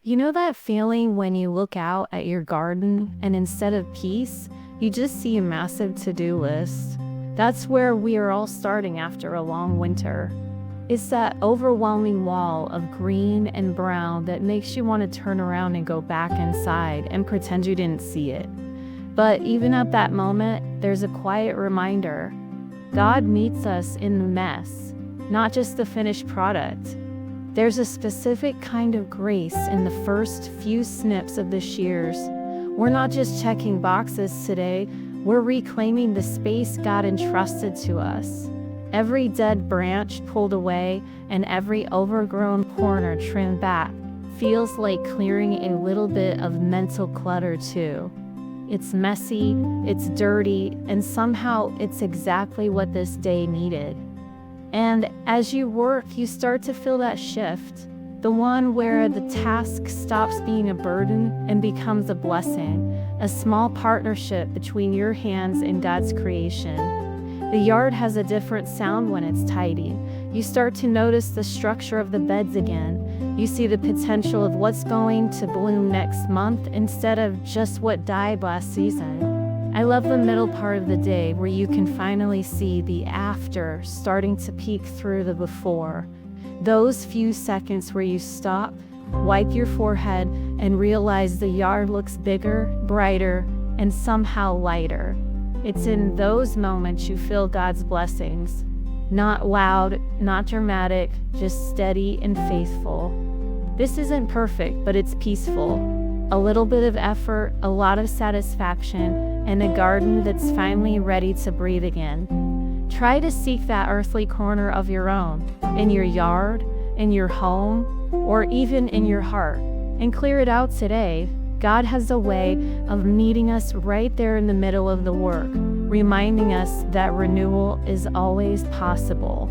You know that feeling when you look out at your garden and instead of peace, you just see a massive to-do list? That's where we are all starting after a long winter. It's that overwhelming wall of green and brown that makes you want to turn around and go back inside and pretend you didn't see it. But even at that moment, there's a quiet reminder. God meets us in the mess, not just the finished product. There's a specific kind of grace in the first few snips of the shears. We're not just checking boxes today, we're reclaiming the space God entrusted to us. Every dead branch pulled away and every overgrown corner trimmed back feels like clearing a little bit of mental clutter too. It's messy, it's dirty, and somehow it's exactly what this day needed. And as you work, you start to feel that shift, the one where the task stops being a burden and becomes a blessing, a small partnership between your hands and God's creation. The yard has a different sound when it's tidy. You start to notice the structure of the beds again. You see the potential of what's going to bloom next month instead of just what died last season. I love the middle part of the day where you can finally see the after starting to peek through the before. Those few seconds where you stop, wipe your forehead, and realize the yard looks bigger, brighter, and somehow lighter. It's in those moments you feel God's blessings. Not loud, not dramatic, just steady and faithful. This isn't perfect, but it's peaceful. A little bit of effort, a lot of satisfaction, and a garden that's finally ready to breathe again. Try to seek that earthly corner of your own, in your yard, in your home, or even in your heart, and clear it out today. God has a way of meeting us right there in the middle of the work, reminding us that renewal is always possible.